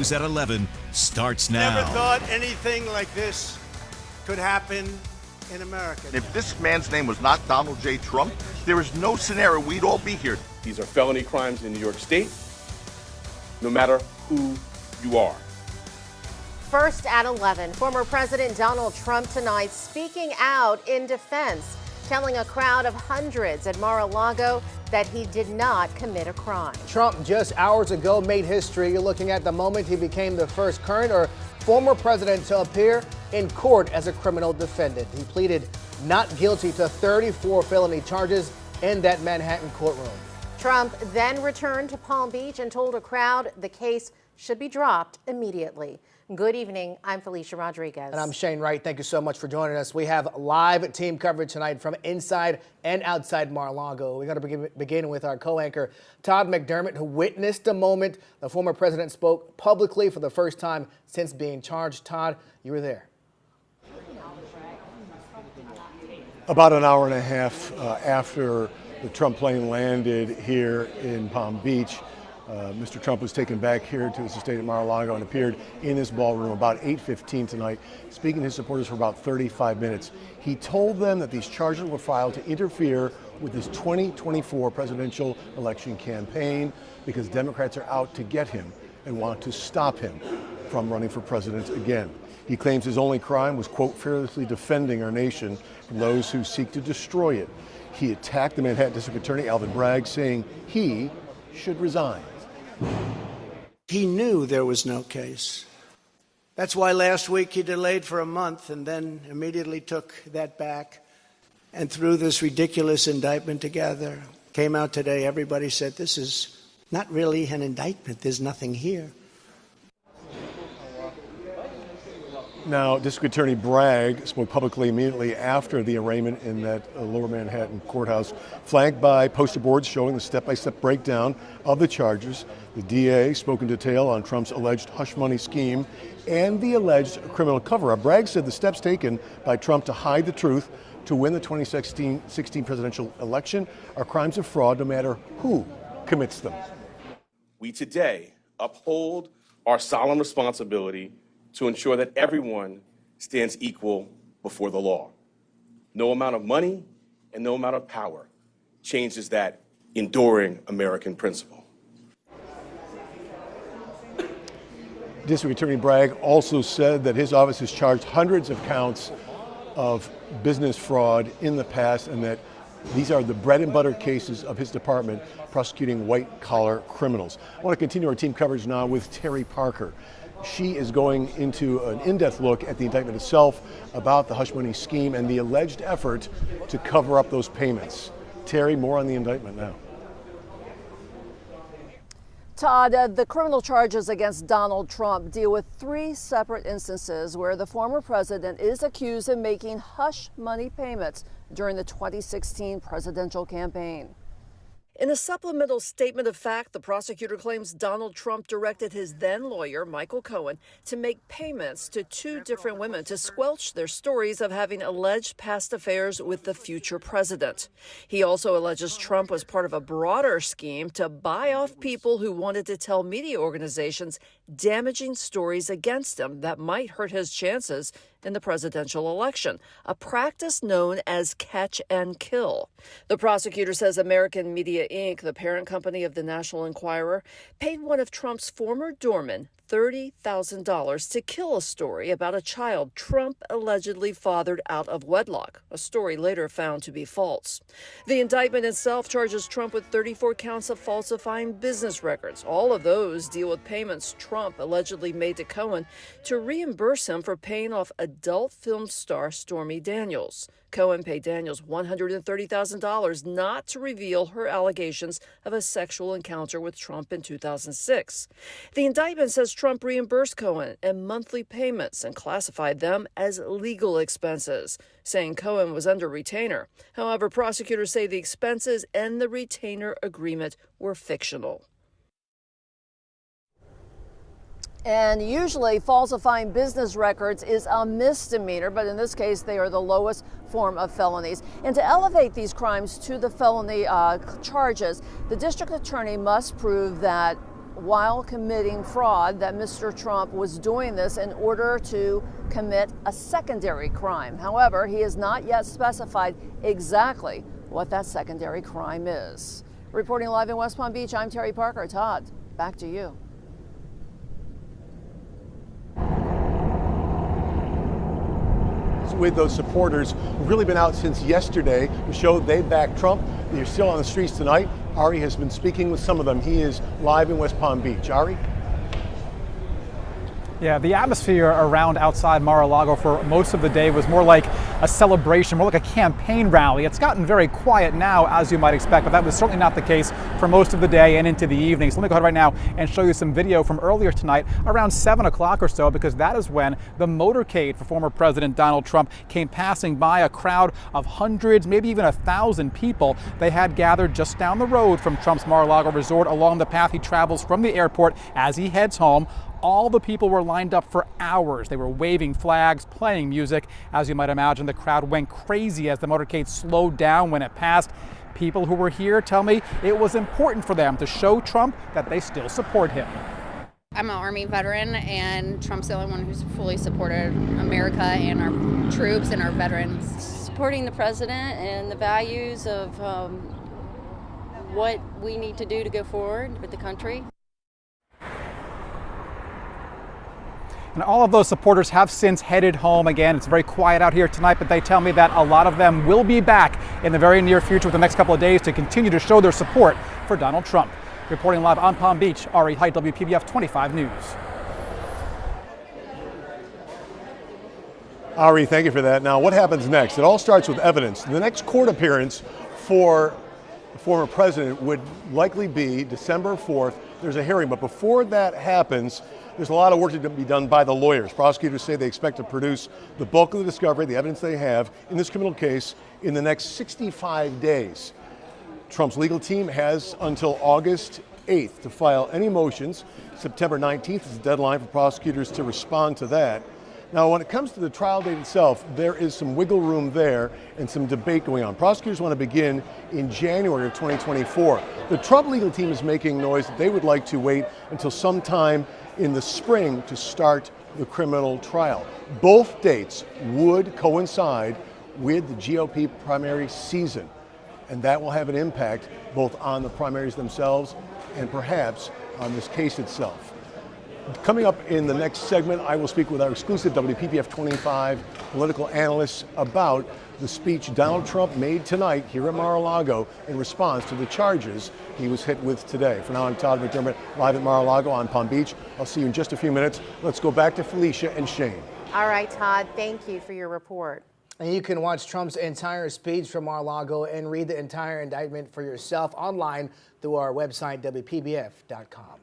News at 11 starts now. Never thought anything like this could happen in America. If this man's name was not Donald J. Trump, there is no scenario we'd all be here. These are felony crimes in New York State, no matter who you are. First at 11, former President Donald Trump tonight speaking out in defense, telling a crowd of hundreds at Mar-a-Lago that he did not commit a crime. Trump just hours ago made history. You're looking at the moment he became the first current or former president to appear in court as a criminal defendant. He pleaded not guilty to 34 felony charges in that Manhattan courtroom. Trump then returned to Palm Beach and told a crowd the case should be dropped immediately. Good evening. I'm Felicia Rodriguez. And I'm Shane Wright. Thank you so much for joining us. We have live team coverage tonight from inside and outside Mar-a-Lago. We're going to begin with our co-anchor, Todd McDermott, who witnessed the moment the former president spoke publicly for the first time since being charged. Todd, you were there. About an hour and a half after the Trump plane landed here in Palm Beach, Mr. Trump was taken back here to his estate at Mar-a-Lago and appeared in this ballroom about 8:15 tonight, speaking to his supporters for about 35 minutes. He told them that these charges were filed to interfere with his 2024 presidential election campaign because Democrats are out to get him and want to stop him from running for president again. He claims his only crime was, quote, fearlessly defending our nation from those who seek to destroy it. He attacked the Manhattan District Attorney, Alvin Bragg, saying he should resign. He knew there was no case. That's why last week he delayed for a month and then immediately took that back and threw this ridiculous indictment together. Came out today, everybody said, this is not really an indictment. There's nothing here. Now, District Attorney Bragg spoke publicly immediately after the arraignment in that lower Manhattan courthouse, flanked by poster boards showing the step-by-step breakdown of the charges. The DA spoke in detail on Trump's alleged hush money scheme and the alleged criminal cover-up. Bragg said the steps taken by Trump to hide the truth to win the 2016 presidential election are crimes of fraud no matter who commits them. We today uphold our solemn responsibility to ensure that everyone stands equal before the law. No amount of money and no amount of power changes that enduring American principle. District Attorney Bragg also said that his office has charged hundreds of counts of business fraud in the past and that these are the bread and butter cases of his department prosecuting white-collar criminals. I want to continue our team coverage now with Terry Parker. She is going into an in-depth look at the indictment itself about the hush money scheme and the alleged effort to cover up those payments. Terry, more on the indictment now. Todd, the criminal charges against Donald Trump deal with 3 separate instances where the former president is accused of making hush money payments during the 2016 presidential campaign. In a supplemental statement of fact, the prosecutor claims Donald Trump directed his then lawyer, Michael Cohen, to make payments to 2 different women to squelch their stories of having alleged past affairs with the future president. He also alleges Trump was part of a broader scheme to buy off people who wanted to tell media organizations damaging stories against him that might hurt his chances in the presidential election, a practice known as catch and kill. The prosecutor says American Media Inc., the parent company of the National Enquirer, paid one of Trump's former doormen $30,000 to kill a story about a child Trump allegedly fathered out of wedlock, a story later found to be false. The indictment itself charges Trump with 34 counts of falsifying business records. All of those deal with payments Trump allegedly made to Cohen to reimburse him for paying off adult film star Stormy Daniels. Cohen paid Daniels $130,000 not to reveal her allegations of a sexual encounter with Trump in 2006. The indictment says Trump reimbursed Cohen in monthly payments and classified them as legal expenses, saying Cohen was under retainer. However, prosecutors say the expenses and the retainer agreement were fictional. And usually falsifying business records is a misdemeanor, but in this case, they are the lowest form of felonies. And to elevate these crimes to the felony charges, the district attorney must prove that while committing fraud, that Mr. Trump was doing this in order to commit a secondary crime. However, he has not yet specified exactly what that secondary crime is. Reporting live in West Palm Beach, I'm Terry Parker. Todd, back to you. With those supporters who've really been out since yesterday to show they back Trump. They're still on the streets tonight. Ari has been speaking with some of them. He is live in West Palm Beach. Ari? Yeah, the atmosphere around outside Mar-a-Lago for most of the day was more like a celebration, more like a campaign rally. It's gotten very quiet now, as you might expect, but that was certainly not the case for most of the day and into the evening. So let me go ahead right now and show you some video from earlier tonight around 7 o'clock or so, because that is when the motorcade for former President Donald Trump came passing by. A crowd of hundreds, maybe even 1,000 people they had gathered just down the road from Trump's Mar-a-Lago resort along the path he travels from the airport as he heads home. All the people were lined up for hours. They were waving flags, playing music. As you might imagine, the crowd went crazy as the motorcade slowed down when it passed. People who were here tell me it was important for them to show Trump that they still support him. I'm an Army veteran, and Trump's the only one who's fully supported America and our troops and our veterans. Supporting the president and the values of what we need to do to go forward with the country. And all of those supporters have since headed home. Again, it's very quiet out here tonight, but they tell me that a lot of them will be back in the very near future within the next couple of days to continue to show their support for Donald Trump. Reporting live on Palm Beach, Ari Height, WPBF 25 News. Ari, thank you for that. Now, what happens next? It all starts with evidence. The next court appearance for the former president would likely be December 4th. There's a hearing, but before that happens, there's a lot of work to be done by the lawyers. Prosecutors say they expect to produce the bulk of the discovery, the evidence they have in this criminal case in the next 65 days. Trump's legal team has until August 8th to file any motions. September 19th is the deadline for prosecutors to respond to that. Now, when it comes to the trial date itself, there is some wiggle room there and some debate going on. Prosecutors want to begin in January of 2024. The Trump legal team is making noise that they would like to wait until sometime in the spring to start the criminal trial. Both dates would coincide with the GOP primary season, and that will have an impact both on the primaries themselves and perhaps on this case itself. Coming up in the next segment, I will speak with our exclusive WPBF 25 political analysts about the speech Donald Trump made tonight here at Mar-a-Lago in response to the charges he was hit with today. For now, I'm Todd McDermott, live at Mar-a-Lago on Palm Beach. I'll see you in just a few minutes. Let's go back to Felicia and Shane. All right, Todd, thank you for your report. And you can watch Trump's entire speech from Mar-a-Lago and read the entire indictment for yourself online through our website, WPBF.com.